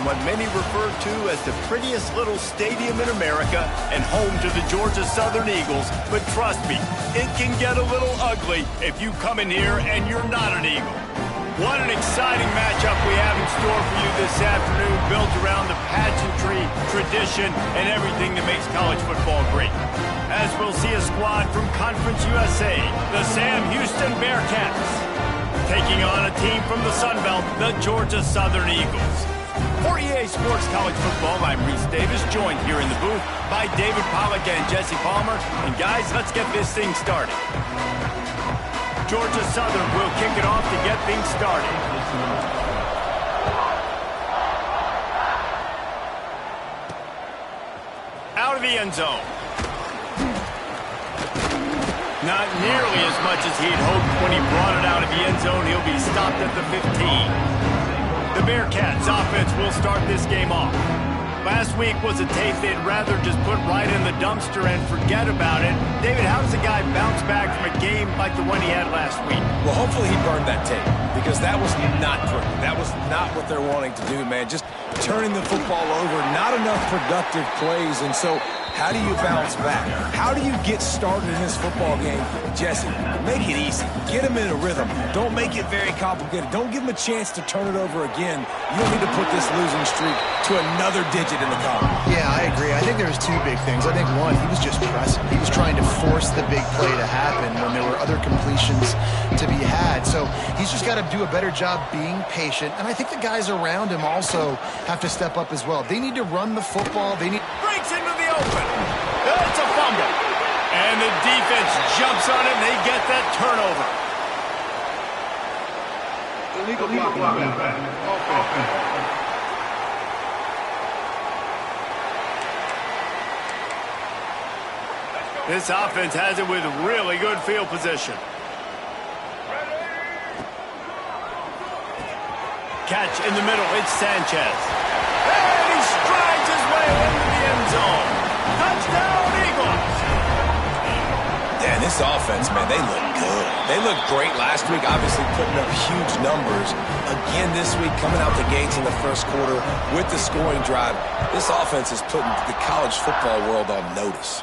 what many refer to as the prettiest little stadium in America and home to the Georgia Southern Eagles. But trust me, it can get a little ugly if you come in here and you're not an Eagle. What an exciting matchup we have in store for you this afternoon, built around the pageantry, tradition, and everything that makes college football great. As we'll see a squad from Conference USA, the Sam Houston Bearcats, taking on a team from the Sun Belt, the Georgia Southern Eagles. For EA Sports College Football, I'm Reese Davis, joined here in the booth by David Pollack and Jesse Palmer. And guys, let's get this thing started. Georgia Southern will kick it off to get things started. Out of the end zone. Not nearly as much as he'd hoped when he brought it out of the end zone. He'll be stopped at the 15. The Bearcats offense will start this game off. Last week was a tape they'd rather just put right in the dumpster and forget about it. David, how does a guy bounce back from a game like the one he had last week? Well, hopefully he burned that tape, because that was not pretty. That was not what they're wanting to do, man. Just turning the football over, not enough productive plays. And so how do you bounce back? How do you get started in this football game? Jesse, make it easy. Get him in a rhythm. Don't make it very complicated. Don't give him a chance to turn it over again. You don't need to put this losing streak to another digit in the column. Yeah, I agree. I think there was two big things. I think one, he was just pressing. He was trying to force the big play to happen when there were other completions to be had. So he's just got to do a better job being patient. And I think the guys around him also have to step up as well. They need to run the football. They need... Breaks into the open. It's a fumble. And the defense jumps on it, and they get that turnover. Illegal blocking. This offense has it with really good field position. Catch in the middle. It's Sanchez. And he strides his way into the end zone. Touchdown, Eagles. Yeah, this offense, man, they look good. They looked great last week, obviously putting up huge numbers. Again this week, coming out the gates in the first quarter with the scoring drive. This offense is putting the college football world on notice.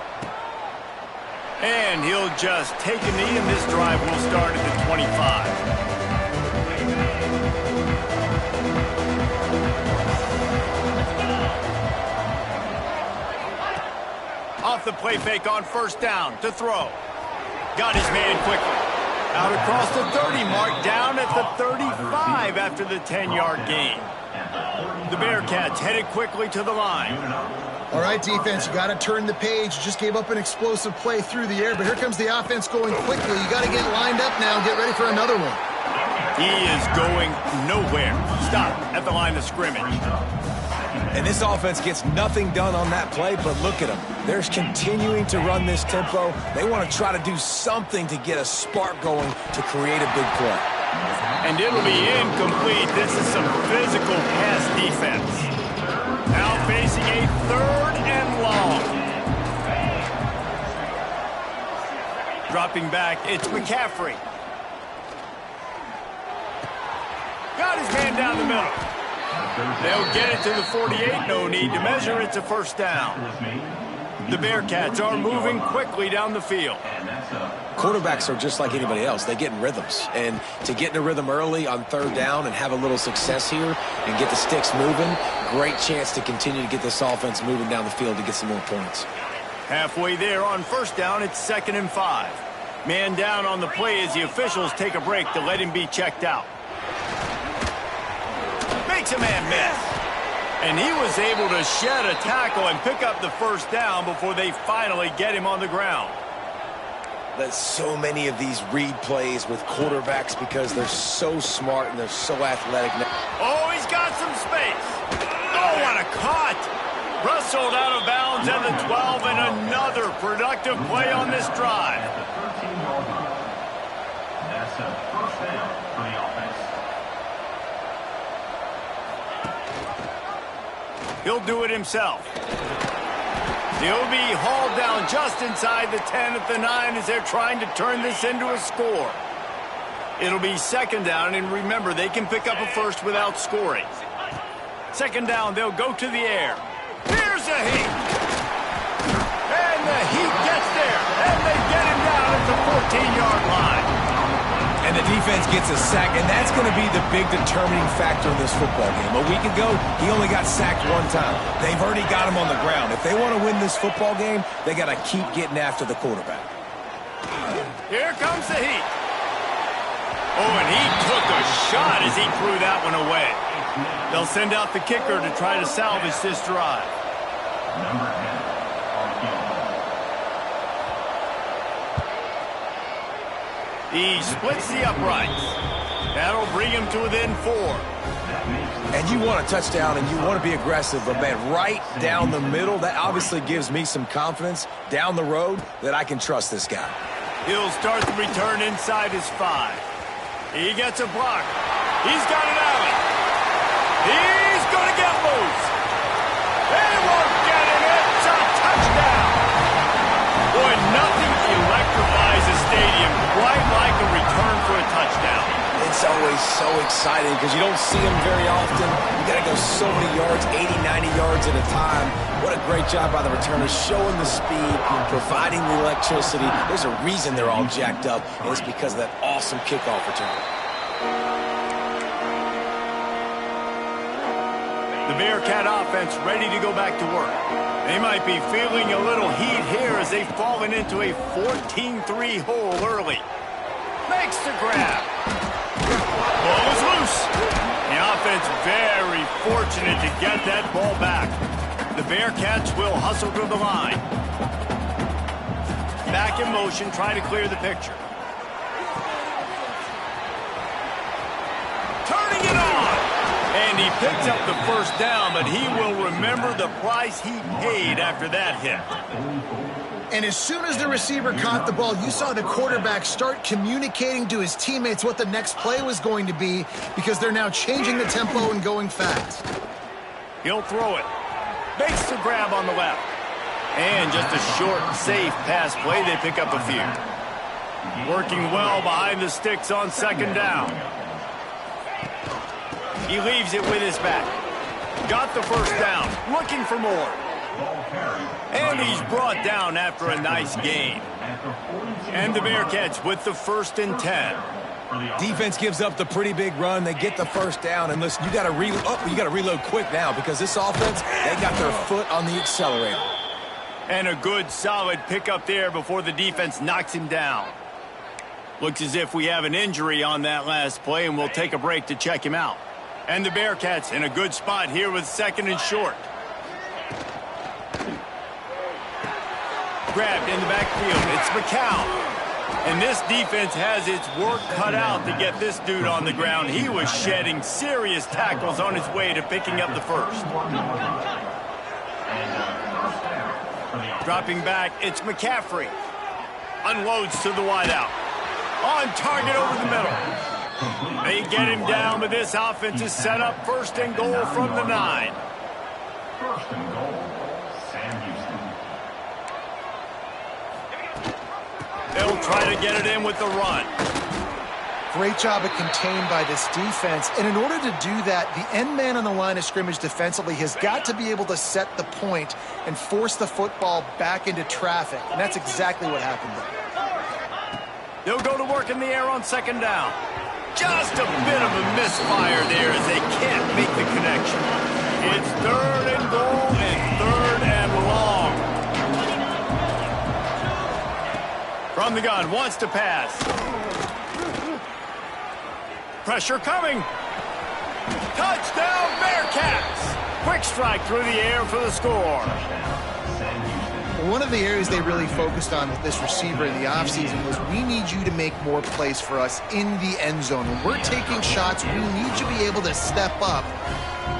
And he'll just take a knee, and this drive will start at the 25. Off the play fake on first down to throw. Got his man quickly. Out across the 30 mark, down at the 35 after the 10-yard gain. The Bearcats headed quickly to the line. All right, defense, you got to turn the page. You just gave up an explosive play through the air, but here comes the offense going quickly. You got to get lined up now and get ready for another one. He is going nowhere. Stop at the line of scrimmage. And this offense gets nothing done on that play, but look at them. They're continuing to run this tempo. They want to try to do something to get a spark going to create a big play. And it'll be incomplete. This is some physical pass defense. Now facing a third and long. Dropping back, it's McCaffrey. Got his man down the middle. They'll get it to the 48. No need to measure. It's a first down. The Bearcats are moving quickly down the field. Quarterbacks are just like anybody else. They get in rhythms. And to get in a rhythm early on third down and have a little success here and get the sticks moving, great chance to continue to get this offense moving down the field to get some more points. Halfway there on first down, it's 2nd and 5. Man down on the play as the officials take a break to let him be checked out. Makes a man miss. And he was able to shed a tackle and pick up the first down before they finally get him on the ground. There's so many of these read plays with quarterbacks because they're so smart and they're so athletic. Oh, he's got some space. Oh, what a cut. Rustled out of bounds at the 12, and another productive play on this drive. That's a first down for the offense. He'll do it himself. He'll be hauled down just inside the 10 at the 9 as they're trying to turn this into a score. It'll be 2nd down, and remember, they can pick up a first without scoring. Second down, they'll go to the air. Here's a Heat. And the Heat gets there. And they get him down at the 14-yard line. And the defense gets a sack, and that's going to be the big determining factor in this football game. A week ago, he only got sacked one time. They've already got him on the ground. If they want to win this football game, they got to keep getting after the quarterback. Here comes the Heat. Oh, and he took a shot as he threw that one away. They'll send out the kicker to try to salvage this drive. Number 10 on field. He splits the uprights. That'll bring him to within 4. And you want a touchdown and you want to be aggressive, but man, right down the middle, that obviously gives me some confidence down the road that I can trust this guy. He'll start the return inside his 5. He gets a block. He's got an alley. He's going to get loose. They won't get him. It's a touchdown. Boy, nothing electrifies a stadium quite like a return for a touchdown. It's always so exciting because you don't see them very often. You got to go so many yards, 80, 90 yards at a time. What a great job by the returners, showing the speed, providing the electricity. There's a reason they're all jacked up, and it's because of that awesome kickoff return. The Bearcat offense ready to go back to work. They might be feeling a little heat here as they've fallen into a 14-3 hole early. Makes the grab. Ball is loose. The offense very fortunate to get that ball back. The Bearcats will hustle to the line. Back in motion, try to clear the picture. Turning it on. And he picks up the first down, but he will remember the price he paid after that hit. And as soon as the receiver caught the ball, you saw the quarterback start communicating to his teammates what the next play was going to be because they're now changing the tempo and going fast. He'll throw it. Makes the grab on the left. And just a short, safe pass play. They pick up a few. Working well behind the sticks on second down. He leaves it with his back. Got the first down. Looking for more. And he's brought down after a nice gain. And the Bearcats with the 1st and 10. Defense gives up the pretty big run. They get the first down. And listen, you got to reload quick now because this offense, they got their foot on the accelerator. And a good, solid pickup there before the defense knocks him down. Looks as if we have an injury on that last play, and we'll take a break to check him out. And the Bearcats in a good spot here with 2nd and short. Grabbed in the backfield. It's McCown. And this defense has its work cut out to get this dude on the ground. He was shedding serious tackles on his way to picking up the first. Dropping back, it's McCaffrey. Unloads to the wideout. On target over the middle. They get him down, but this offense is set up 1st and goal from the 9. 1st and goal, Sam Houston. They'll try to get it in with the run. Great job of contained by this defense. And in order to do that, the end man on the line of scrimmage defensively has got to be able to set the point and force the football back into traffic. And that's exactly what happened there. They'll go to work in the air on 2nd down. Just a bit of a misfire there as they can't make the connection. It's 3rd and goal and 3rd and long. From the gun, wants to pass. Pressure coming. Touchdown, Bearcats. Quick strike through the air for the score. One of the areas they really focused on with this receiver in the offseason was we need you to make more plays for us in the end zone. When we're taking shots, we need you to be able to step up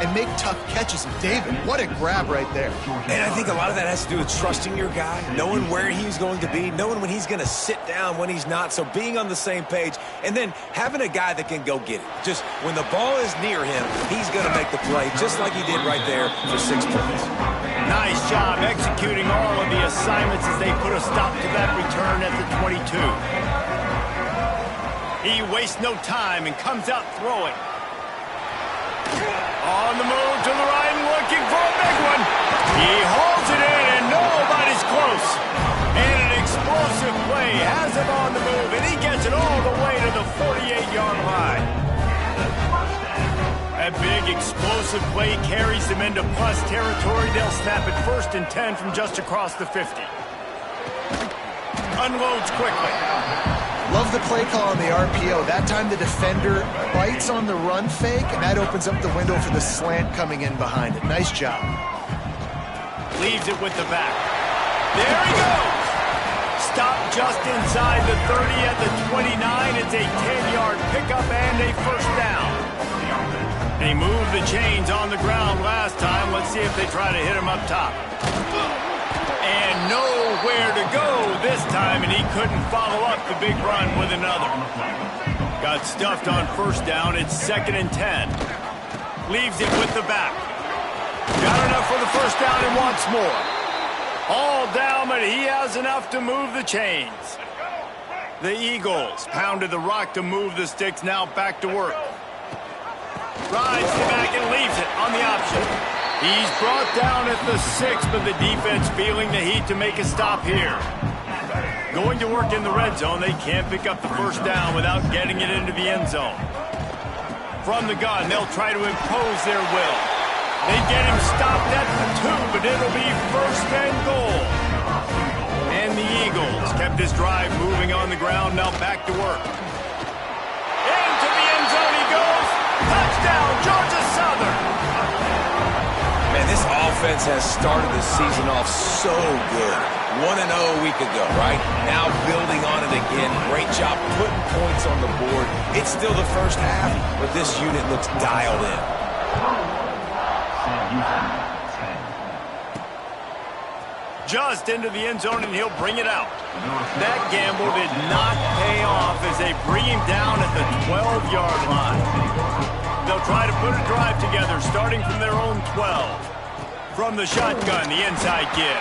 and make tough catches. And David, what a grab right there. And I think a lot of that has to do with trusting your guy, knowing where he's going to be, knowing when he's going to sit down, when he's not. So being on the same page, and then having a guy that can go get it. Just when the ball is near him, he's going to make the play, just like he did right there for 6 points. Nice job executing all of the assignments as they put a stop to that return at the 22. He wastes no time and comes out throwing. On the move to the right and looking for a big one. He hauls it in and nobody's close. And an explosive play has him on the move, and he gets it all the way to the 48-yard line. That big explosive play carries them into plus territory. They'll snap it 1st and 10 from just across the 50. Unloads quickly. Love the play call on the RPO. That time the defender bites on the run fake, and that opens up the window for the slant coming in behind it. Nice job. Leaves it with the back. There he goes. Stopped just inside the 30 at the 29. It's a 10-yard pickup and a 1st down. They moved the chains on the ground last time. Let's see if they try to hit him up top. And nowhere to go this time, and he couldn't follow up the big run with another. Got stuffed on 1st down. It's 2nd and 10. Leaves it with the back. Got enough for the 1st down and wants more. All down, but he has enough to move the chains. The Eagles pounded the rock to move the sticks. Now back to work. Rides the back and leaves it on the option. He's brought down at the 6, but the defense feeling the heat to make a stop here. Going to work in the red zone. They can't pick up the 1st down without getting it into the end zone. From the gun, they'll try to impose their will. They get him stopped at the 2, but it'll be 1st and goal. And the Eagles kept this drive moving on the ground. Now back to work. Into the end zone he goes. Touchdown, Georgia Southern. Man, this offense has started the season off so good. 1-0 a week ago, right? Now building on it again. Great job putting points on the board. It's still the 1st half, but this unit looks dialed in. Just into the end zone, and he'll bring it out. That gamble did not pay off as they bring him down at the 12-yard line. They'll try to put a drive together, starting from their own 12. From the shotgun, the inside give.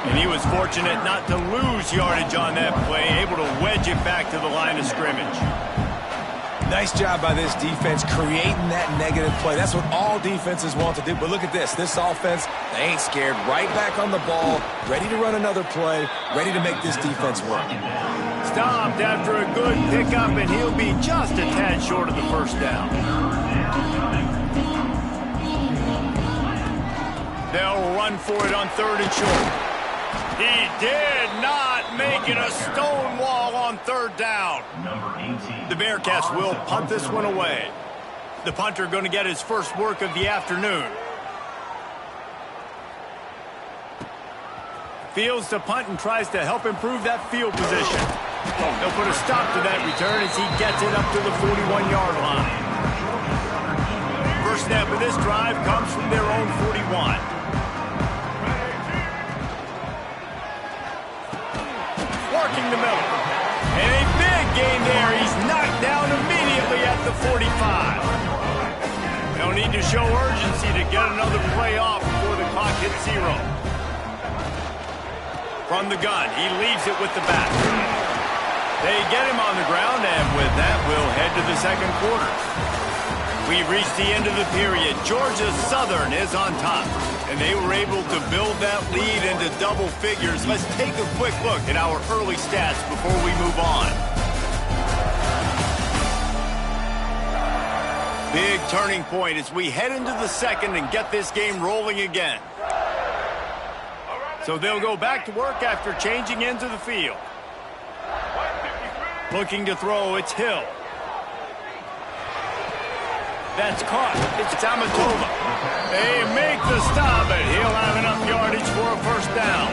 And he was fortunate not to lose yardage on that play, able to wedge it back to the line of scrimmage. Nice job by this defense creating that negative play. That's what all defenses want to do. But look at this. This offense, they ain't scared. Right back on the ball, ready to run another play, ready to make this defense work. Stopped after a good pickup, and he'll be just a tad short of the 1st down. They'll run for it on 3rd and short. He did not make it a stone wall on 3rd down. The Bearcats will punt this one away. The punter going to get his first work of the afternoon. Fields to punt and tries to help improve that field position. They'll put a stop to that return as he gets it up to the 41-yard line. First snap of this drive comes from their own 41. Working the middle. And a big gain there. He's knocked down immediately at the 45. They'll need to show urgency to get another play off before the clock hits 0. From the gun, he leaves it with the back. They get him on the ground, and with that, we'll head to the 2nd quarter. We've reached the end of the period. Georgia Southern is on top, and they were able to build that lead into double figures. Let's take a quick look at our early stats before we move on. Big turning point as we head into the 2nd and get this game rolling again. So they'll go back to work after changing into the field. Looking to throw, it's Hill. That's caught. It's Amatova. They make the stop, but he'll have enough yardage for a 1st down.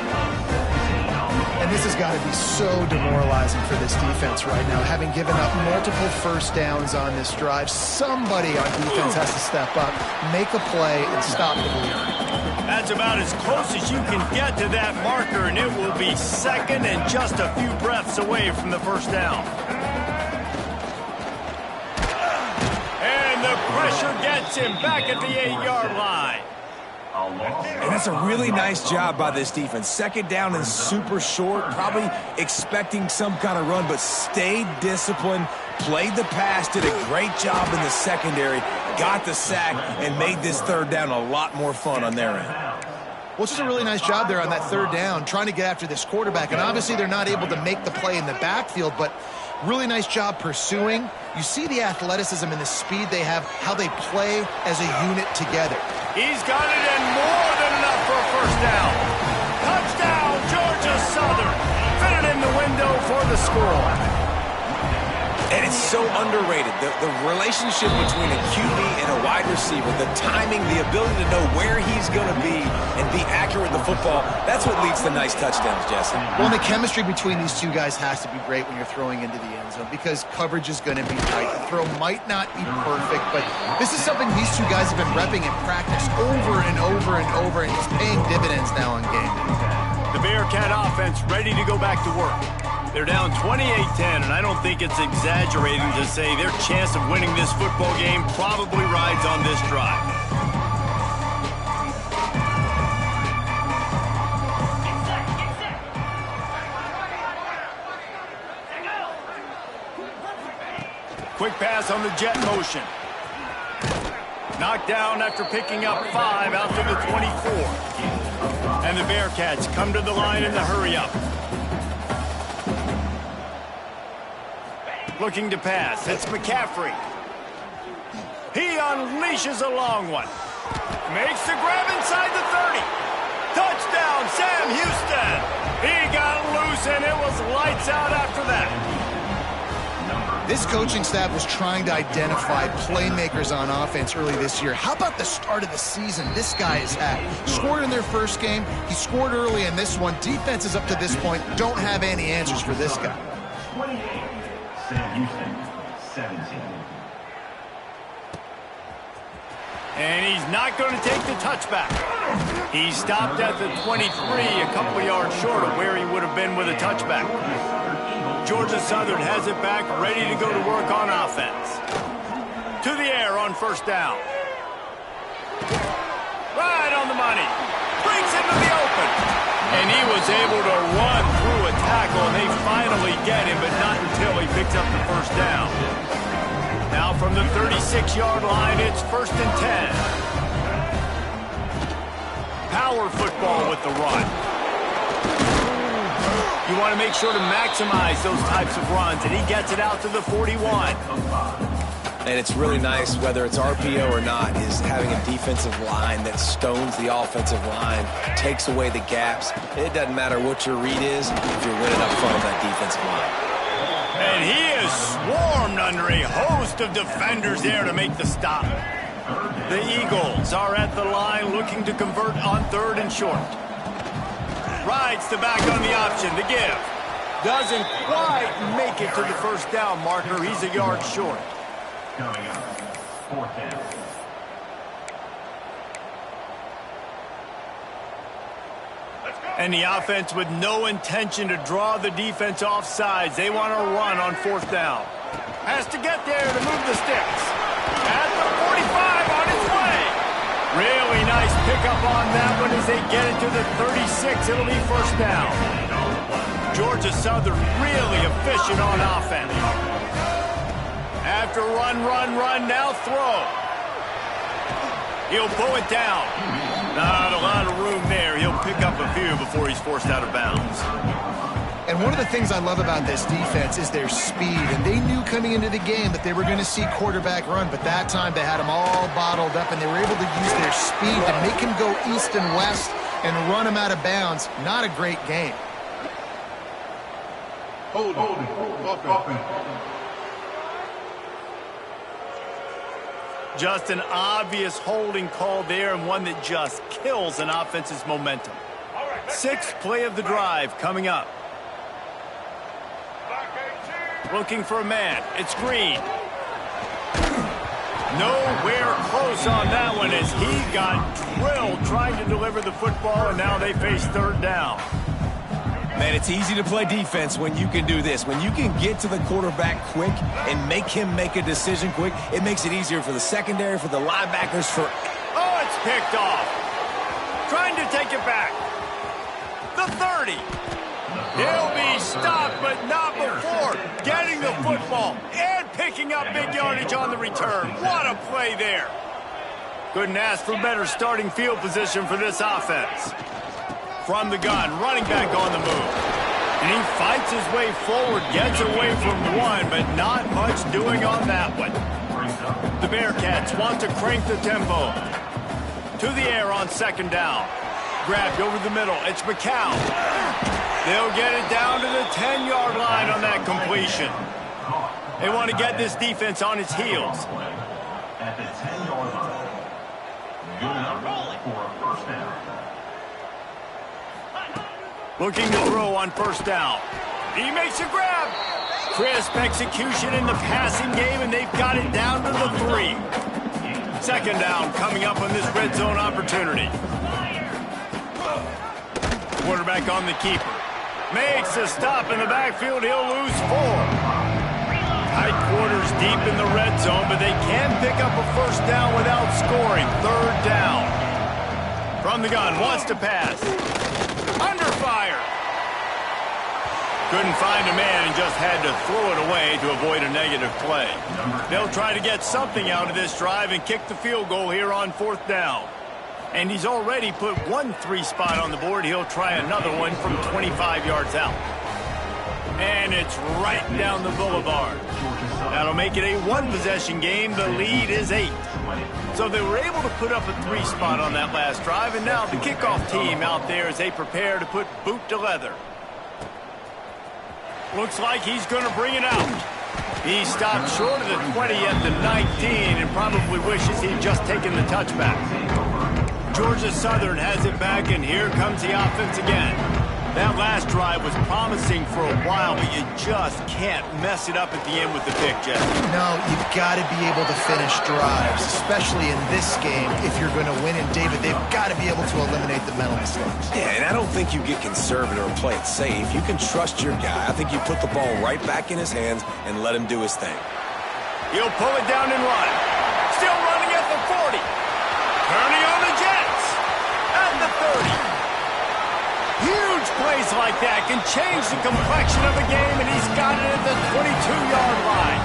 And this has got to be so demoralizing for this defense right now. Having given up multiple 1st downs on this drive, somebody on defense has to step up, make a play, and stop the bleeding. That's about as close as you can get to that marker, and it will be 2nd and just a few breaths away from the 1st down. And the pressure gets him back at the 8-yard line. And that's a really nice job by this defense. 2nd down and super short, probably expecting some kind of run, but stayed disciplined, played the pass, did a great job in the secondary, got the sack and made this third down a lot more fun on their end. Well, it's just a really nice job there on that third down, trying to get after this quarterback. And obviously they're not able to make the play in the backfield, but really nice job pursuing. You see the athleticism and the speed they have, how they play as a unit together. He's got it in more than enough for a first down. Touchdown, Georgia Southern. Fit it in the window for the score. And it's so underrated. The relationship between a QB and a wide receiver, the timing, the ability to know where he's going to be and be accurate with the football, that's what leads to nice touchdowns, Jesse. Well, the chemistry between these two guys has to be great when you're throwing into the end zone because coverage is going to be tight. The throw might not be perfect, but this is something these two guys have been repping in practice over and over and over, and it's paying dividends now on game day. The Bearcat offense ready to go back to work. They're down 28-10, and I don't think it's exaggerating to say their chance of winning this football game probably rides on this drive. Quick pass on the jet motion. Knocked down after picking up 5 out to the 24. And the Bearcats come to the line in the hurry-up. Looking to pass. It's McCaffrey. He unleashes a long one. Makes the grab inside the 30. Touchdown, Sam Houston. He got loose, and it was lights out after that. This coaching staff was trying to identify playmakers on offense early this year. How about the start of the season this guy has had? Scored in their first game. He scored early in this one. Defenses up to this point don't have any answers for this guy. 28, Sam Houston, 17. And he's not going to take the touchback. He stopped at the 23, a couple yards short of where he would have been with a touchback. Georgia Southern has it back, ready to go to work on offense. To the air on first down. Right on the money. Brings him to the open. And he was able to run through a tackle, and they finally get him, but not until he picks up the first down. Now from the 36-yard line, it's 1st and 10. Power football with the run. You want to make sure to maximize those types of runs, and he gets it out to the 41. And it's really nice, whether it's RPO or not, is having a defensive line that stones the offensive line, takes away the gaps. It doesn't matter what your read is if you're winning up front of that defensive line. And he is swarmed under a host of defenders there to make the stop. The Eagles are at the line looking to convert on 3rd and short. Rides the back on the option to give. Doesn't quite make it to the first down marker. He's a yard short. Coming up, 4th down. And the offense with no intention to draw the defense off sides. They want to run on 4th down. Has to get there to move the sticks. At the 45 on its way. Really nice pickup on that one as they get it to the 36. It'll be first down. Georgia Southern really efficient on offense. After run, now throw. He'll pull it down. Not a lot of room there. He'll pick up a few before he's forced out of bounds. And one of the things I love about this defense is their speed. And they knew coming into the game that they were going to see quarterback run, but that time they had him all bottled up, and they were able to use their speed to make him go east and west and run him out of bounds. Not a great game. Hold on. Just an obvious holding call there, and one that just kills an offense's momentum. 6th play of the drive coming up. Looking for a man. It's Green. Nowhere close on that one as he got drilled trying to deliver the football, and now they face 3rd down. Man, it's easy to play defense when you can do this. When you can get to the quarterback quick and make him make a decision quick, it makes it easier for the secondary, for the linebackers, for... Oh, it's picked off. Trying to take it back. The 30. He'll be stopped, but not before getting the football and picking up big yardage on the return. What a play there. Couldn't ask for better starting field position for this offense. From the gun, running back on the move. And he fights his way forward, gets away from one, but not much doing on that one. The Bearcats want to crank the tempo. To the air on second down. Grabbed over the middle. It's McCown. They'll get it down to the 10-yard line on that completion. They want to get this defense on its heels. At the 10-yard line. Good enough for a first down. Looking to throw on first down. He makes a grab. Crisp execution in the passing game, and they've got it down to the 3. Second down coming up on this red zone opportunity. Quarterback on the keeper. Makes a stop in the backfield. He'll lose 4. Tight quarters deep in the red zone, but they can pick up a first down without scoring. Third down. From the gun, wants to pass. Under fire. Couldn't find a man and just had to throw it away to avoid a negative play. They'll try to get something out of this drive and kick the field goal here on fourth down. And he's already put 1 3 spot on the board. He'll try another one from 25 yards out. And it's right down the boulevard. That'll make it a 1-possession game. The lead is 8. So they were able to put up a 3 spot on that last drive, and now the kickoff team out there as they prepare to put boot to leather. Looks like he's going to bring it out. He stopped short of the 20 at the 19 and probably wishes he'd just taken the touchback. Georgia Southern has it back, and here comes the offense again. That last drive was promising for a while, but you just can't mess it up at the end with the pick, Jeff. No, you've got to be able to finish drives, especially in this game if you're going to win. And, David, they've got to be able to eliminate the mental mistakes. Yeah, and I don't think you get conservative or play it safe. You can trust your guy. I think you put the ball right back in his hands and let him do his thing. He'll pull it down and run. Still running at the 40. Turning on the Jets. At the 30. Huge plays like that can change the complexion of a game, and he's got it at the 22-yard line.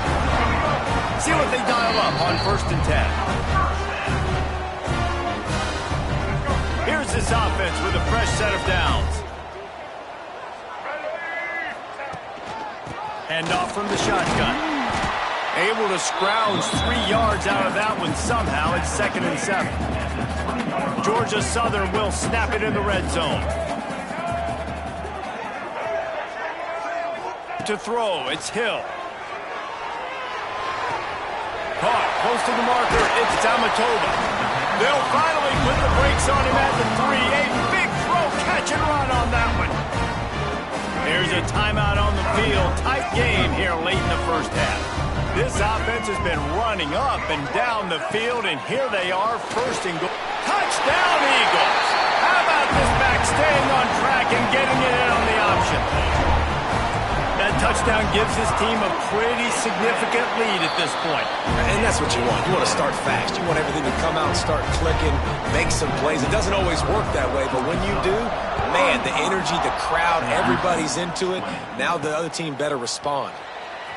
See what they dial up on 1st and 10. Here's this offense with a fresh set of downs. Handoff from the shotgun. Able to scrounge 3 yards out of that one somehow. It's 2nd and 7. Georgia Southern will snap it in the red zone. To throw, it's Hill. Caught, close to the marker, it's Tamatova. They'll finally put the brakes on him at the 3. A big throw, catch and run on that one. There's a timeout on the field. Tight game here late in the first half. This offense has been running up and down the field, and here they are, 1st and goal. Touchdown, Eagles! How about this back staying on track and getting it in on the option? That touchdown gives his team a pretty significant lead at this point. And that's what you want. You want to start fast. You want everything to come out and start clicking, make some plays. It doesn't always work that way, but when you do, man, the energy, the crowd, everybody's into it. Now the other team better respond.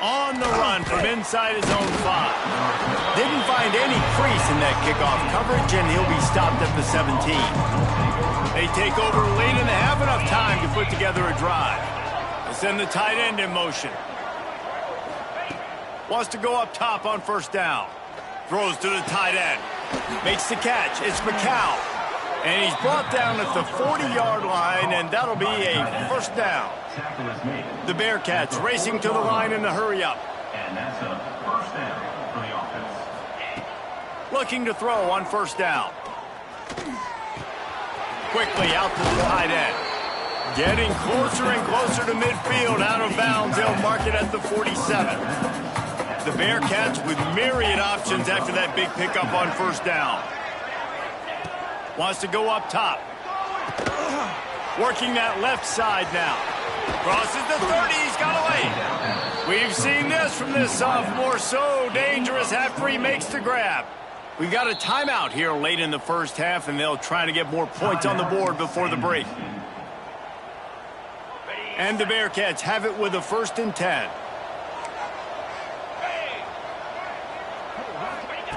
On the run from inside his own 5. Didn't find any crease in that kickoff coverage, and he'll be stopped at the 17. They take over late in the half, enough time to put together a drive. Send the tight end in motion. Wants to go up top on 1st down. Throws to the tight end. Makes the catch. It's McCown. And he's brought down at the 40-yard line, and that'll be a 1st down. The Bearcats racing to the line in the hurry-up. And that's a 1st down for the offense. Looking to throw on 1st down. Quickly out to the tight end. Getting closer and closer to midfield, out of bounds. They'll mark it at the 47. The Bearcats with myriad options after that big pickup on 1st down. Wants to go up top. Working that left side now. Crosses the 30. He's got away. We've seen this from this sophomore. So dangerous after he makes the grab. We've got a timeout here late in the first half, and they'll try to get more points on the board before the break. And the Bearcats have it with a 1st and 10.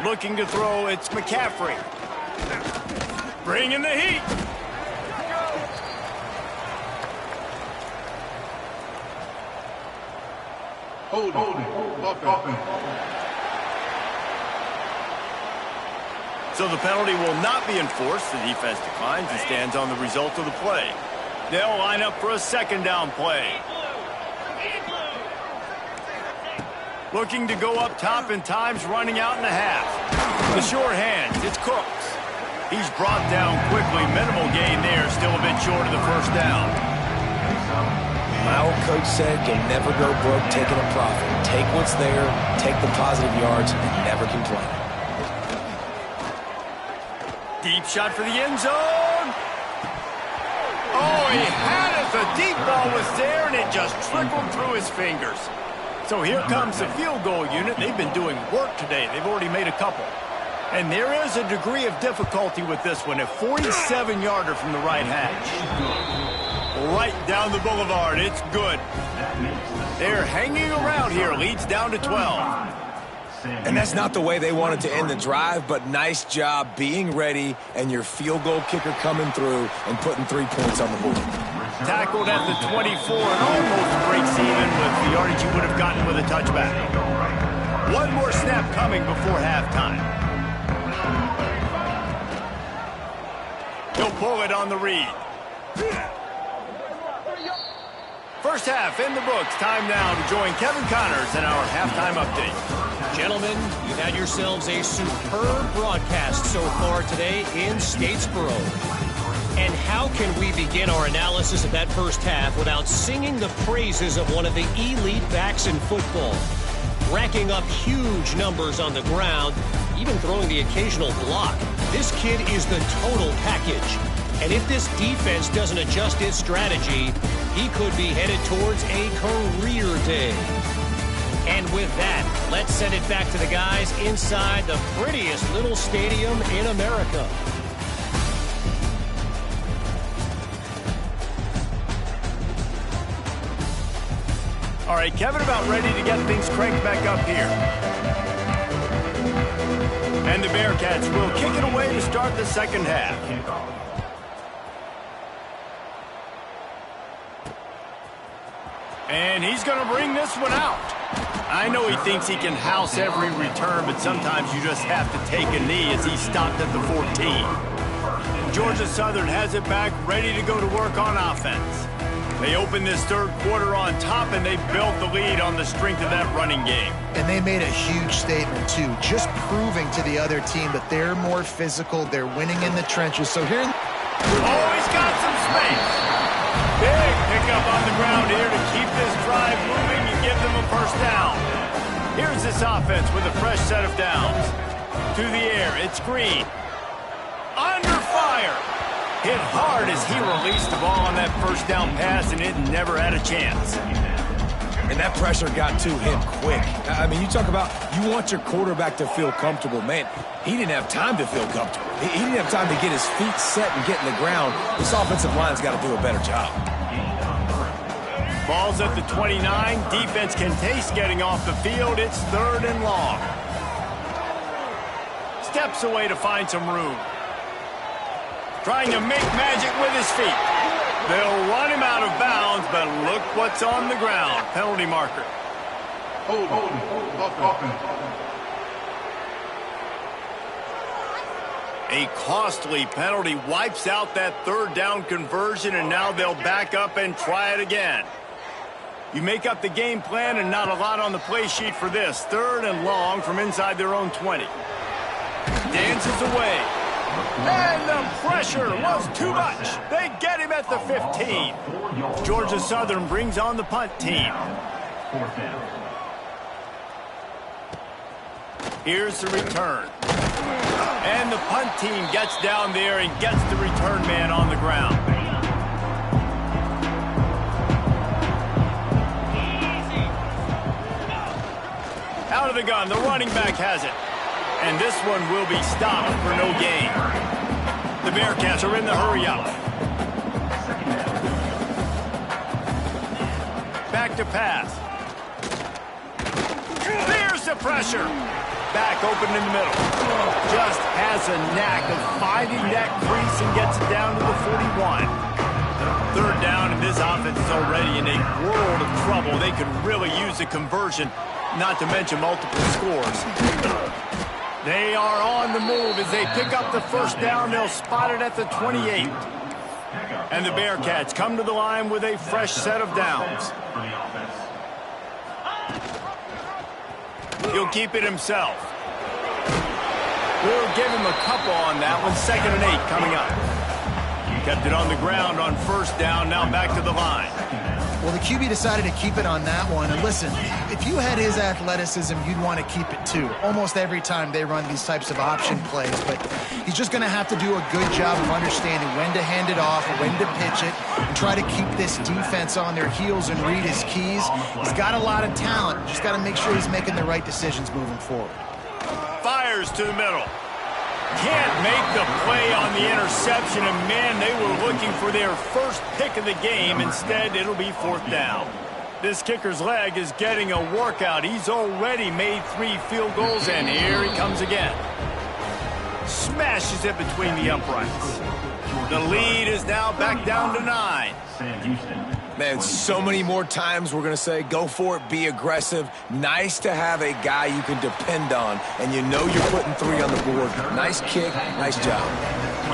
Looking to throw, it's McCaffrey. Bringing the heat. So the penalty will not be enforced. The defense declines and stands on the result of the play. They'll line up for a 2nd down play. Looking to go up top, and time's running out in the half. The short hands, it's Cooks. He's brought down quickly. Minimal gain there, still a bit short of the 1st down. My old coach said you'll never go broke taking a profit. Take what's there, take the positive yards, and never complain. Deep shot for the end zone. Oh, he had it. The deep ball was there, and it just trickled through his fingers. So here comes the field goal unit. They've been doing work today. They've already made a couple. And there is a degree of difficulty with this one. A 47-yarder from the right hash. Right down the boulevard. It's good. They're hanging around here. Leads down to 12. And that's not the way they wanted to end the drive, but nice job being ready and your field goal kicker coming through and putting 3 points on the board. Tackled at the 24 and almost breaks even with the yardage you would have gotten with a touchback. One more snap coming before halftime. He'll pull it on the read. First half in the books. Time now to join Kevin Connors in our halftime update. Gentlemen, you've had yourselves a superb broadcast so far today in Statesboro. And how can we begin our analysis of that first half without singing the praises of one of the elite backs in football? Racking up huge numbers on the ground, even throwing the occasional block. This kid is the total package. And if this defense doesn't adjust its strategy, he could be headed towards a career day. And with that, let's send it back to the guys inside the prettiest little stadium in America. All right, Kevin about ready to get things cranked back up here. And the Bearcats will kick it away to start the second half. And he's going to bring this one out. I know he thinks he can house every return, but sometimes you just have to take a knee as he stopped at the 14. Georgia Southern has it back, ready to go to work on offense. They opened this third quarter on top, and they built the lead on the strength of that running game. And they made a huge statement, too, just proving to the other team that they're more physical, they're winning in the trenches. So here... Oh, he's got some space. Big pickup on the ground here to keep this drive moving and give them a first down. Here's this offense with a fresh set of downs. To the air, it's Green. Under fire. Hit hard as he released the ball on that first down pass, and it never had a chance. And that pressure got to him quick. I mean, you talk about you want your quarterback to feel comfortable. Man, he didn't have time to feel comfortable. He didn't have time to get his feet set and get in the ground. This offensive line's got to do a better job. Ball's at the 29. Defense can taste getting off the field. It's 3rd and long. Steps away to find some room. Trying to make magic with his feet. They'll run him out of bounds, but look what's on the ground. Penalty marker. A costly penalty wipes out that 3rd down conversion, and now they'll back up and try it again. You make up the game plan, and not a lot on the play sheet for this. 3rd and long from inside their own 20. Dances away. And the pressure was too much. They get him at the 15. Georgia Southern brings on the punt team. Here's the return. And the punt team gets down there and gets the return man on the ground. Out of the gun, the running back has it. And this one will be stopped for no gain. The Bearcats are in the hurry-up. to pass. There's the pressure. Back open in the middle. Just has a knack of finding that crease and gets it down to the 41. Third down, and this offense is already in a world of trouble. They could really use a conversion, not to mention multiple scores. They are on the move as they pick up the first down. They'll spot it at the 28. And the Bearcats come to the line with a fresh set of downs. He'll keep it himself. We'll give him a couple on that one. 2nd and 8 coming up. Kept it on the ground on first down. Now back to the line. Well, the QB decided to keep it on that one. And listen, if you had his athleticism, you'd want to keep it too. Almost every time they run these types of option plays. But he's just going to have to do a good job of understanding when to hand it off, when to pitch it, and try to keep this defense on their heels and read his keys. He's got a lot of talent. Just got to make sure he's making the right decisions moving forward. Fires to the middle. Can't make the play on the interception, and man, they were looking for their first pick of the game. Instead, it'll be 4th down. This kicker's leg is getting a workout. He's already made 3 field goals, and here he comes again. Smashes it between the uprights. The lead is now back down to 9. Man, so many more times we're going to say, go for it, be aggressive. Nice to have a guy you can depend on, and you know you're putting 3 on the board. Nice kick, nice job.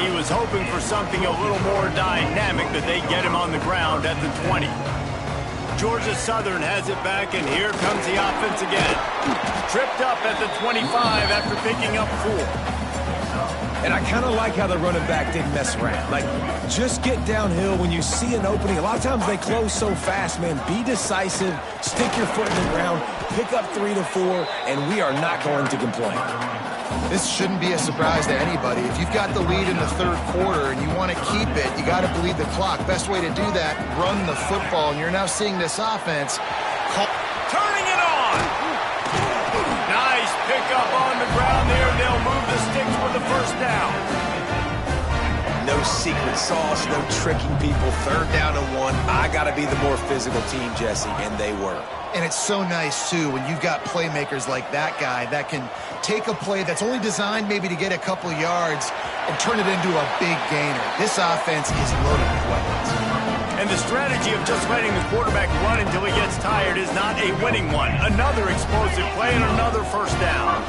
He was hoping for something a little more dynamic, but they get him on the ground at the 20. Georgia Southern has it back, and here comes the offense again. Tripped up at the 25 after picking up 4. And I kind of like how the running back didn't mess around. Like, just get downhill when you see an opening. A lot of times they close so fast, man. Be decisive, stick your foot in the ground, pick up 3 to 4, and we are not going to complain. This shouldn't be a surprise to anybody. If you've got the lead in the 3rd quarter and you want to keep it, you got to bleed the clock. Best way to do that, run the football. And you're now seeing this offense turning it on. Nice pickup on the ground there. They'll move the sticks for the first down. No secret sauce, no tricking people. 3rd down and 1. I got to be the more physical team, Jesse, and they were. And it's so nice, too, when you've got playmakers like that guy that can take a play that's only designed maybe to get a couple yards and turn it into a big gainer. This offense is loaded with weapons. And the strategy of just letting the quarterback run until he gets tired is not a winning one. Another explosive play and another first down.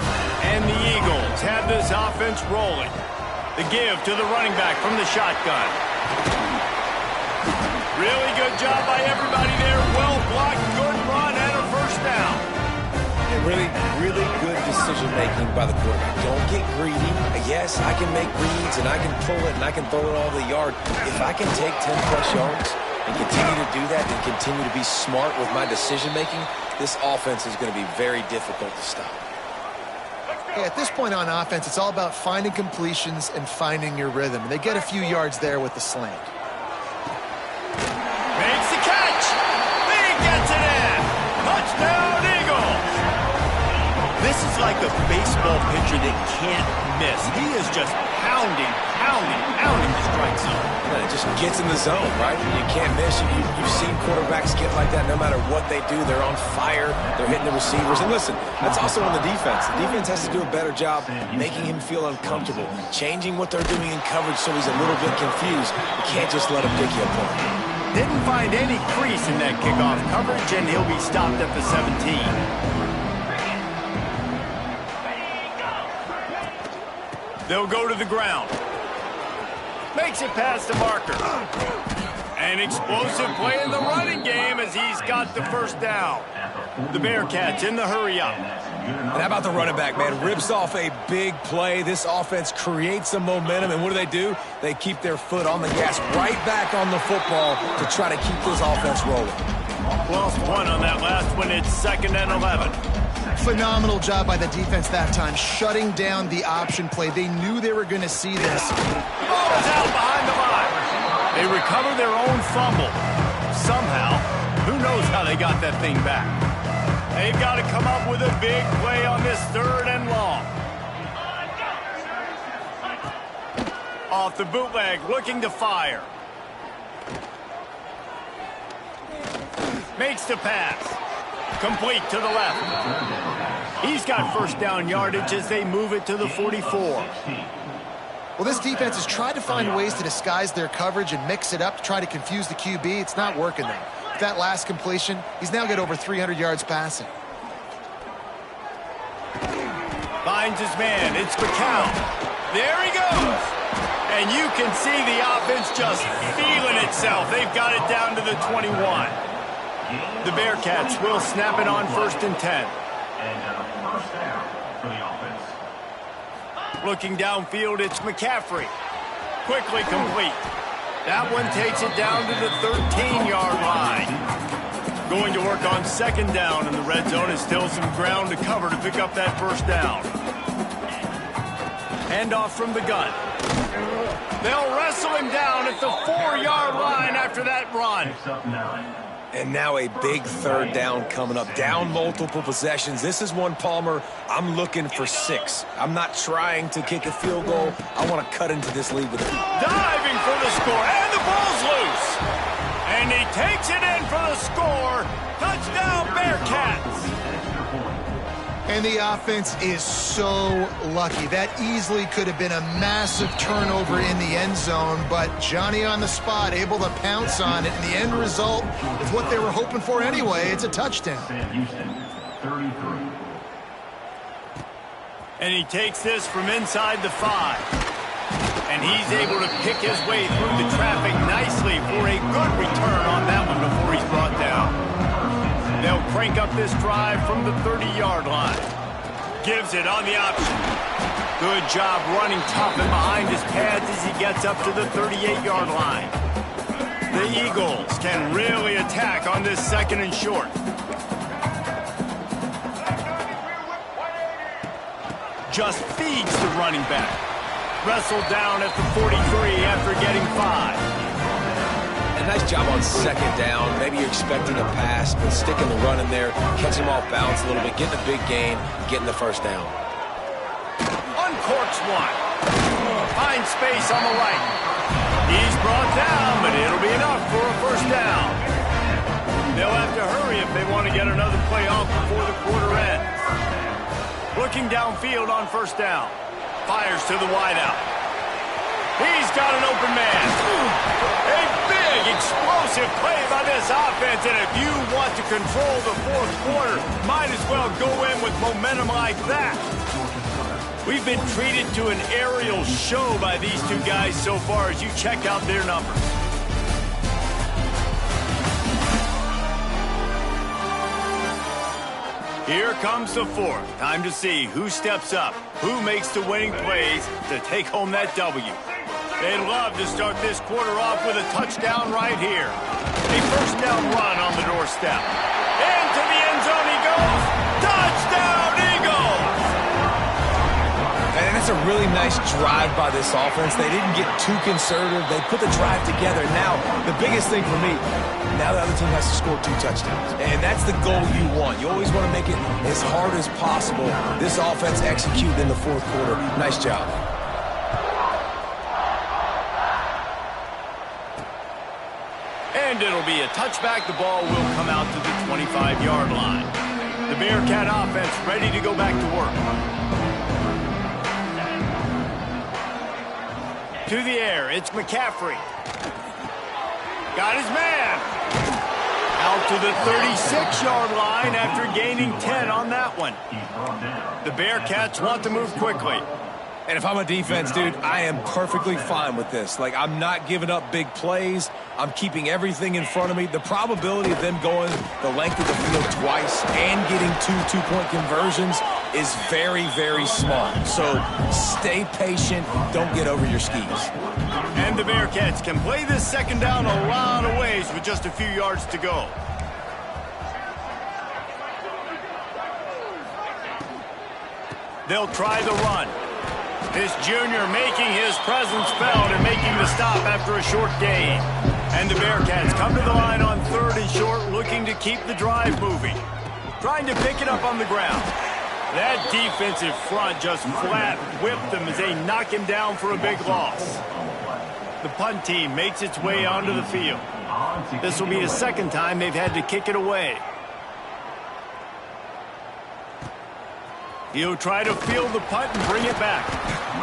And the Eagles have this offense rolling. The give to the running back from the shotgun. Really good job by everybody there. Well blocked, good run, and a first down. And really good decision-making by the quarterback. Don't get greedy. Yes, I can make reads, and I can pull it, and I can throw it all the yard. If I can take 10-plus yards and continue to do that and continue to be smart with my decision-making, this offense is going to be very difficult to stop. Yeah, at this point on offense, it's all about finding completions and finding your rhythm. And they get a few yards there with the slant. Makes the catch. He gets it in. Touchdown, Eagles. This is like a baseball pitcher that can't miss. He is just pounding the strike zone. And it just gets in the zone, right? You can't miss. You've seen quarterbacks get like that no matter what they do. They're on fire. They're hitting the receivers. And listen, that's also on the defense. The defense has to do a better job making him feel uncomfortable, changing what they're doing in coverage so he's a little bit confused. You can't just let him pick you apart. Didn't find any crease in that kickoff coverage, and he'll be stopped at the 17. They'll go to the ground. Makes it past the marker. An explosive play in the running game as he's got the first down. The Bearcats in the hurry up. And how about the running back, man? Rips off a big play. This offense creates some momentum, and what do? They keep their foot on the gas, right back on the football to try to keep this offense rolling. Lost 1 on that last one. It's 2nd and 11. Phenomenal job by the defense that time, shutting down the option play. They knew they were going to see this. The ball is out behind the line. They recover their own fumble. Somehow, who knows how they got that thing back. They've got to come up with a big play on this 3rd and long. Off the bootleg, looking to fire. Makes the pass. Complete to the left. He's got first down yardage as they move it to the 44. Well, this defense has tried to find ways to disguise their coverage and mix it up to try to confuse the QB. It's not working, though. With that last completion, he's now got over 300 yards passing. Finds his man. It's McCown. There he goes. And you can see the offense just feeling itself. They've got it down to the 21. The Bearcats will snap it on 1st and 10. And first down for the offense. Looking downfield, it's McCaffrey. Quickly complete. That one takes it down to the 13-yard line. Going to work on 2nd down, and the red zone is still some ground to cover to pick up that first down. Handoff from the gun. They'll wrestle him down at the 4-yard line after that run. Picks up 9. And now a big 3rd down coming up. Down multiple possessions. This is one, Palmer, I'm looking for 6. I'm not trying to kick a field goal. I want to cut into this lead with it. Diving for the score, and the ball's loose. And he takes it in for the score. Touchdown, Bearcats. And the offense is so lucky. That easily could have been a massive turnover in the end zone, but Johnny on the spot, able to pounce on it. And the end result is what they were hoping for anyway. It's a touchdown. Sam Houston, 33. And he takes this from inside the 5. And he's able to pick his way through the traffic nicely for a good return on that one before he's brought down. They'll crank up this drive from the 30-yard line. Gives it on the option. Good job running tough and behind his pads as he gets up to the 38-yard line. The Eagles can really attack on this 2nd and short. Just feeds the running back. Wrestled down at the 43 after getting 5. A nice job on 2nd down. Maybe you're expecting a pass, but sticking the run in there, catching him off balance a little bit, getting a big gain, getting the first down. Uncorks one. Finds space on the right. He's brought down, but it'll be enough for a first down. They'll have to hurry if they want to get another play off before the quarter ends. Looking downfield on 1st down. Fires to the wideout. He's got an open man. A big, explosive play by this offense, and if you want to control the 4th quarter, might as well go in with momentum like that. We've been treated to an aerial show by these two guys so far as you check out their numbers. Here comes the 4th. Time to see who steps up, who makes the winning plays to take home that W. They'd love to start this quarter off with a touchdown right here. A first down run on the doorstep. Into the end zone he goes. Touchdown, Eagles! And it's a really nice drive by this offense. They didn't get too conservative. They put the drive together. Now, the biggest thing for me, now the other team has to score 2 touchdowns. And that's the goal you want. You always want to make it as hard as possible. This offense executed in the 4th quarter. Nice job. And it'll be a touchback. The ball will come out to the 25-yard line. The Bearcat offense ready to go back to work. To the air, it's McCaffrey. Got his man. Out to the 36-yard line after gaining 10 on that one. The Bearcats want to move quickly. And if I'm a defense, dude, I am perfectly fine with this. Like, I'm not giving up big plays. I'm keeping everything in front of me. The probability of them going the length of the field twice and getting 2 two-point conversions is very, very small. So stay patient. Don't get over your skis. And the Bearcats can play this 2nd down a lot of ways with just a few yards to go. They'll try the run. This junior making his presence felt and making the stop after a short gain. And the Bearcats come to the line on 3rd and short, looking to keep the drive moving. Trying to pick it up on the ground. That defensive front just flat whipped them as they knock him down for a big loss. The punt team makes its way onto the field. This will be the second time they've had to kick it away. He'll try to field the punt and bring it back.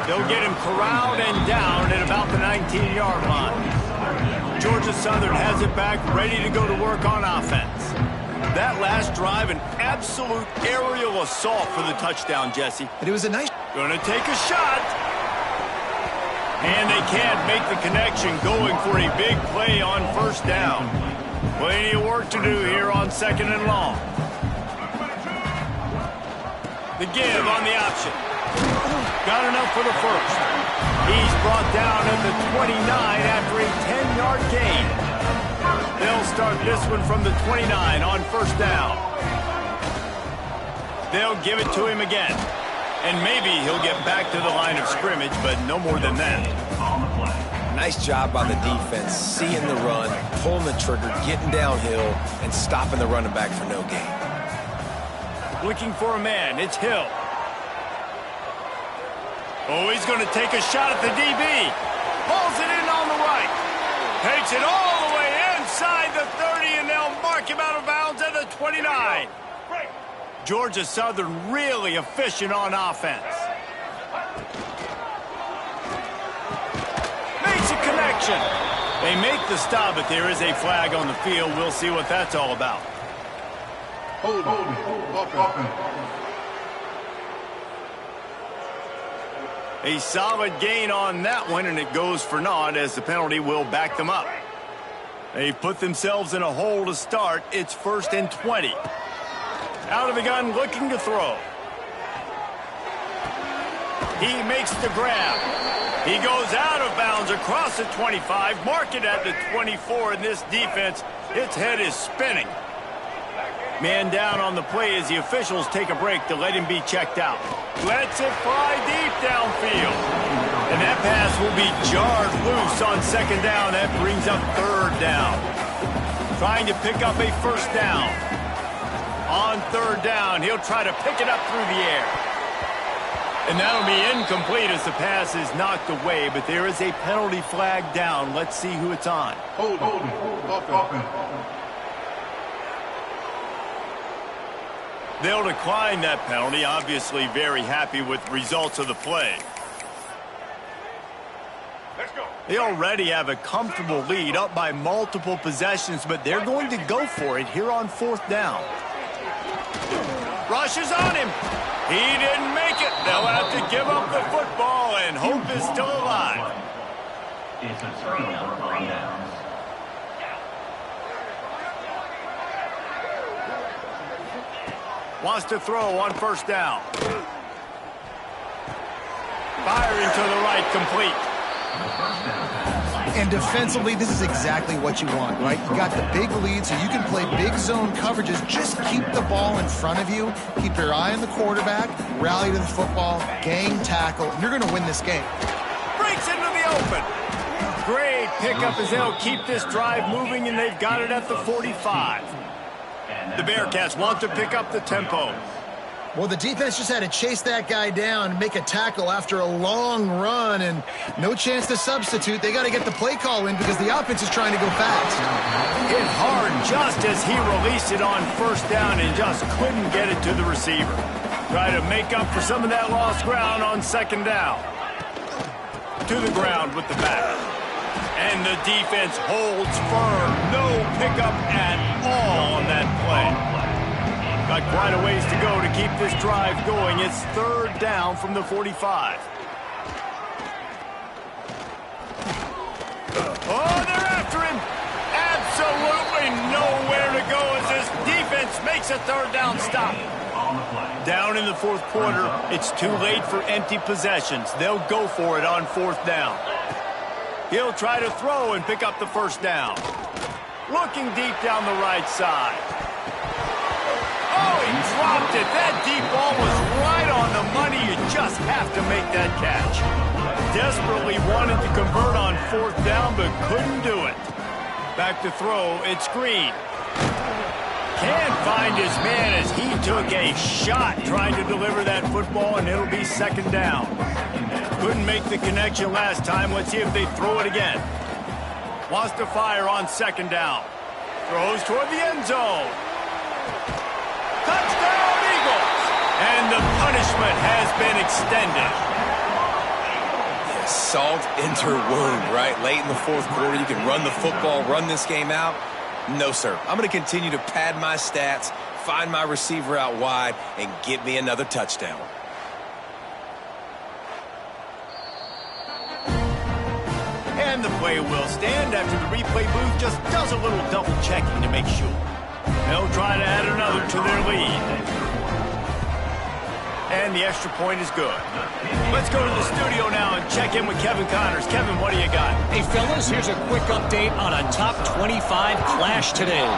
They'll get him corralled and down at about the 19-yard line. Georgia Southern has it back, ready to go to work on offense. That last drive, an absolute aerial assault for the touchdown, Jesse. And it was a nice... Gonna take a shot. And they can't make the connection, going for a big play on first down. Plenty of work to do here on 2nd and long. The give on the option. Got enough for the first. He's brought down at the 29 after a 10-yard gain. They'll start this one from the 29 on first down. They'll give it to him again. And maybe he'll get back to the line of scrimmage, but no more than that. Nice job by the defense, seeing the run, pulling the trigger, getting downhill, and stopping the running back for no gain. Looking for a man. It's Hill. Oh, he's going to take a shot at the DB. Pulls it in on the right. Takes it all the way inside the 30, and they'll mark him out of bounds at the 29. Georgia Southern really efficient on offense. Makes a connection. They make the stop, but there is a flag on the field. We'll see what that's all about. Hold. A solid gain on that one, and it goes for naught as the penalty will back them up. They put themselves in a hole to start. It's 1st and 20. Out of the gun, looking to throw. He makes the grab. He goes out of bounds across the 25, mark it at the 24, and this defense, its head is spinning. Man down on the play as the officials take a break to let him be checked out. Lets it fly deep downfield. And that pass will be jarred loose on 2nd down. That brings up 3rd down. Trying to pick up a first down. On 3rd down, he'll try to pick it up through the air. And that'll be incomplete as the pass is knocked away, but there is a penalty flag down. Let's see who it's on. Hold. They'll decline that penalty, obviously very happy with the results of the play. They already have a comfortable lead, up by multiple possessions, but they're going to go for it here on 4th down. Rushes on him. He didn't make it. They'll have to give up the football, and hope is still alive. It's a turnover on downs. Wants to throw on first down. Firing to the right, complete. And defensively, this is exactly what you want, right? You got the big lead, so you can play big zone coverages. Just keep the ball in front of you. Keep your eye on the quarterback. Rally to the football. Gang tackle. And you're going to win this game. Breaks into the open. Great pickup as they'll keep this drive moving, and they've got it at the 45. The Bearcats want to pick up the tempo. Well, the defense just had to chase that guy down and make a tackle after a long run, and no chance to substitute. They got to get the play call in because the offense is trying to go fast. Hit hard just as he released it on first down and just couldn't get it to the receiver. Try to make up for some of that lost ground on 2nd down. To the ground with the back. And the defense holds firm. No pickup at all on that play. Got quite a ways to go to keep this drive going. It's 3rd down from the 45. Oh, they're after him. Absolutely nowhere to go as this defense makes a 3rd down stop. Down in the 4th quarter, it's too late for empty possessions. They'll go for it on 4th down. He'll try to throw and pick up the first down. Looking deep down the right side. Oh, he dropped it. That deep ball was right on the money. You just have to make that catch. Desperately wanted to convert on 4th down, but couldn't do it. Back to throw, it's Green. Can't find his man as he took a shot trying to deliver that football, and it'll be 2nd down. Couldn't make the connection last time. Let's see if they throw it again. Wants to fire on second down. Throws toward the end zone. Touchdown, Eagles! And the punishment has been extended. Yeah, salt into wound, right? Late in the fourth quarter, you can run the football, run this game out. No, sir. I'm going to continue to pad my stats, find my receiver out wide, and get me another touchdown. And the play will stand after the replay booth just does a little double checking to make sure. They'll try to add another to their lead. And the extra point is good. Let's go to the studio now and check in with Kevin Connors. Kevin, what do you got? Hey, fellas, here's a quick update on a top 25 clash today.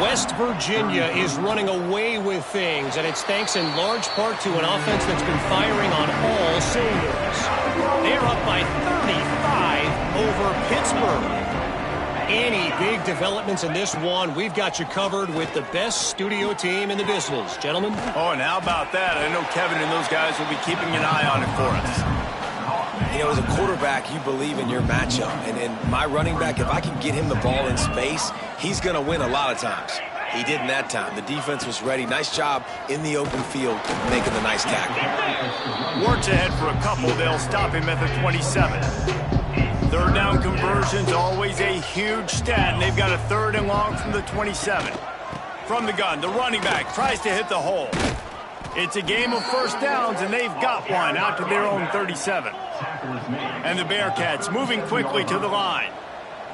West Virginia is running away with things, and it's thanks in large part to an offense that's been firing on all cylinders. They're up by 35 over Pittsburgh. Any big developments in this one, we've got you covered with the best studio team in the business. Gentlemen? Oh, and how about that? I know Kevin and those guys will be keeping an eye on it for us. You know, as a quarterback, you believe in your matchup. And in my running back, if I can get him the ball in space, he's going to win a lot of times. He didn't that time. The defense was ready. Nice job in the open field making the nice tackle. Works ahead for a couple. They'll stop him at the 27. Third down conversions, always a huge stat, and they've got a third and long from the 27. From the gun, the running back tries to hit the hole. It's a game of first downs, and they've got one out to their own 37. And the Bearcats moving quickly to the line.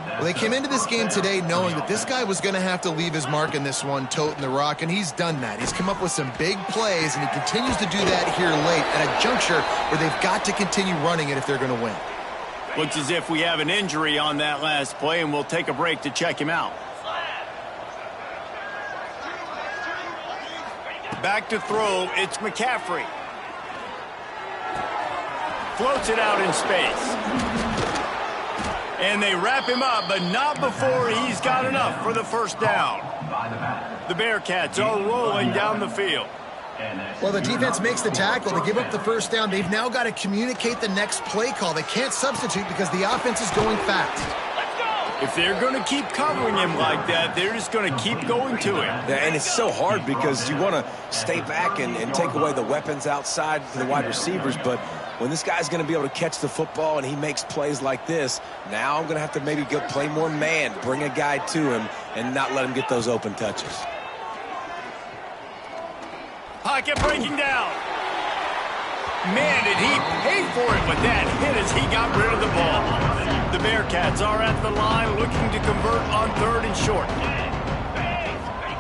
Well, they came into this game today knowing that this guy was going to have to leave his mark in this one, toting the rock, and he's done that. He's come up with some big plays, and he continues to do that here late at a juncture where they've got to continue running it if they're going to win. Looks as if we have an injury on that last play, and we'll take a break to check him out. Back to throw, it's McCaffrey. Floats it out in space. And they wrap him up, but not before he's got enough for the first down. The Bearcats are rolling down the field. Well, the defense makes the tackle. They give up the first down. They've now got to communicate the next play call. They can't substitute because the offense is going fast. If they're going to keep covering him like that, they're just going to keep going to him. Yeah, and it's so hard because you want to stay back and take away the weapons outside for the wide receivers, but when this guy's going to be able to catch the football and he makes plays like this, now I'm going to have to maybe go play more man, bring a guy to him, and not let him get those open touches. Pocket breaking down. Man, did he pay for it with that hit as he got rid of the ball. The Bearcats are at the line looking to convert on third and short.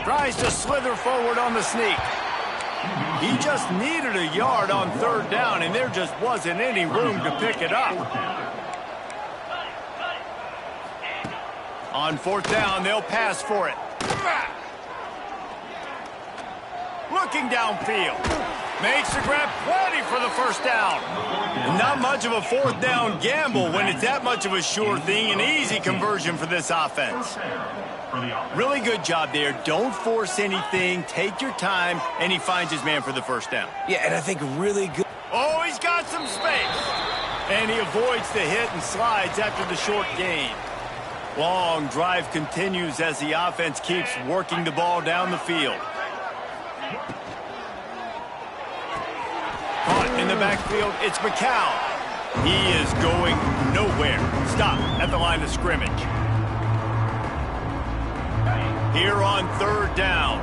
Tries to slither forward on the sneak. He just needed a yard on third down, and there just wasn't any room to pick it up. On fourth down, they'll pass for it. Looking downfield. Makes the grab plenty for the first down. Not much of a fourth down gamble when it's that much of a sure thing. An easy conversion for this offense. Really good job there. Don't force anything. Take your time, and he finds his man for the first down. Yeah, and I think really good. Oh, he's got some space. And he avoids the hit and slides after the short gain. Long drive continues as the offense keeps working the ball down the field. Caught in the backfield, it's McCown. He is going nowhere. Stop at the line of scrimmage. Here on third down.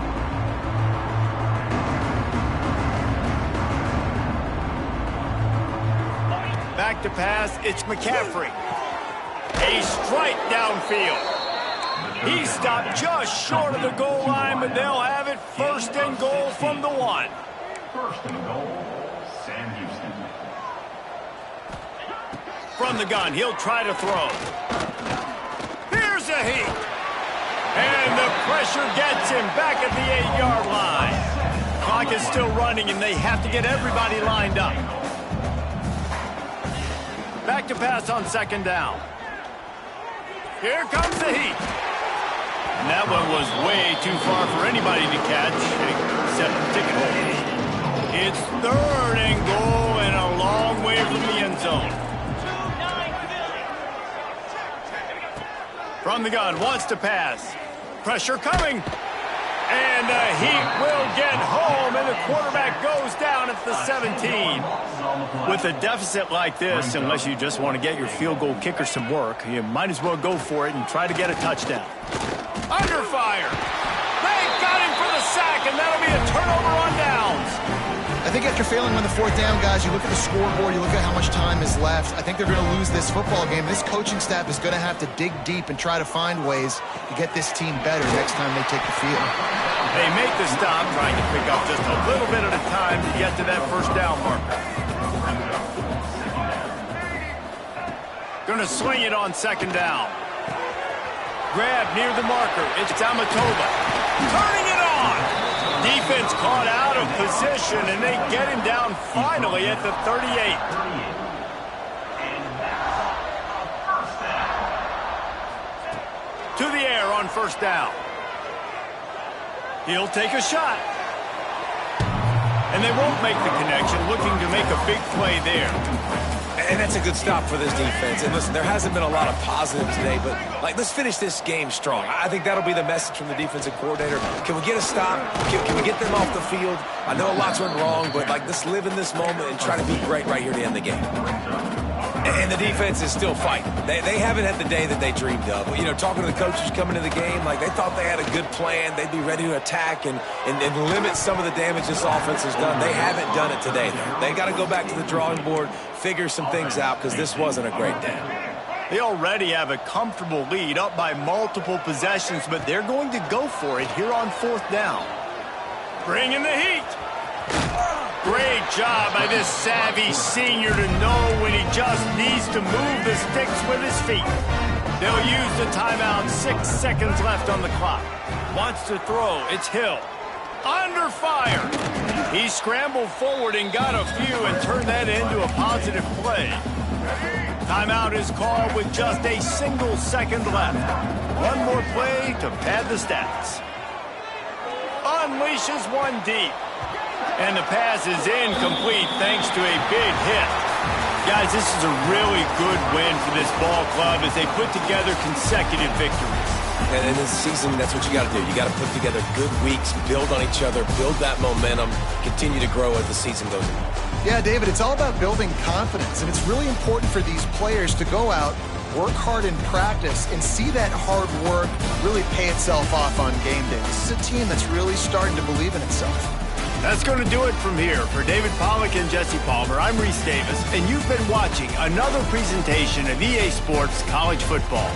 Back to pass, it's McCaffrey. A strike downfield. He stopped just short of the goal line, but they'll have it first and goal from the one. First and goal, Sam Houston. From the gun, he'll try to throw. Here's a heat. And the pressure gets him back at the 8-yard line. Clock is still running, and they have to get everybody lined up. Back to pass on second down. Here comes the heat. And that one was way too far for anybody to catch, except the ticket holders. It's third and goal and a long way from the end zone. From the gun, wants to pass. Pressure coming. And he will get home, and the quarterback goes down at the 17. With a deficit like this, unless you just want to get your field goal kicker some work, you might as well go for it and try to get a touchdown. Under fire. They got him for the sack, and that'll be a turnover on downs. I think after failing on the fourth down, guys, you look at the scoreboard, you look at how much time is left. I think they're going to lose this football game. This coaching staff is going to have to dig deep and try to find ways to get this team better next time they take the field. They make the stop, trying to pick up just a little bit at a time to get to that first down marker. Going to swing it on second down. Grab near the marker. It's Amatoba. Turning it on. Defense caught out of position, and they get him down finally at the 38. To the air on first down. He'll take a shot. And they won't make the connection, looking to make a big play there. And that's a good stop for this defense. And listen, there hasn't been a lot of positive today, but, let's finish this game strong. I think that'll be the message from the defensive coordinator. Can we get a stop? Can we get them off the field? I know a lot's went wrong, but, let's live in this moment and try to be great right here to end the game. And the defense is still fighting. They haven't had the day that they dreamed of. Talking to the coaches coming to the game, they thought they had a good plan. They'd be ready to attack and limit some of the damage this offense has done. They haven't done it today, though. They got to go back to the drawing board, figure some things out, because this wasn't a great day. They already have a comfortable lead, up by multiple possessions, but they're going to go for it here on fourth down. Bring in the heat. Great job by this savvy senior to know when he just needs to move the sticks with his feet. They'll use the timeout, 6 seconds left on the clock. Wants to throw, it's Hill. Under fire. He scrambled forward and got a few and turned that into a positive play. Timeout is called with just a single second left. One more play to pad the stats. Unleashes one deep. And the pass is incomplete thanks to a big hit. Guys, this is a really good win for this ball club as they put together consecutive victories. And in this season, that's what you got to do. You got to put together good weeks, build on each other, build that momentum, continue to grow as the season goes on. Yeah, David, it's all about building confidence, and it's really important for these players to go out, work hard in practice, and see that hard work really pay itself off on game day. This is a team that's really starting to believe in itself. That's going to do it from here. For David Pollack and Jesse Palmer, I'm Reese Davis, and you've been watching another presentation of EA Sports College Football.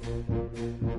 it.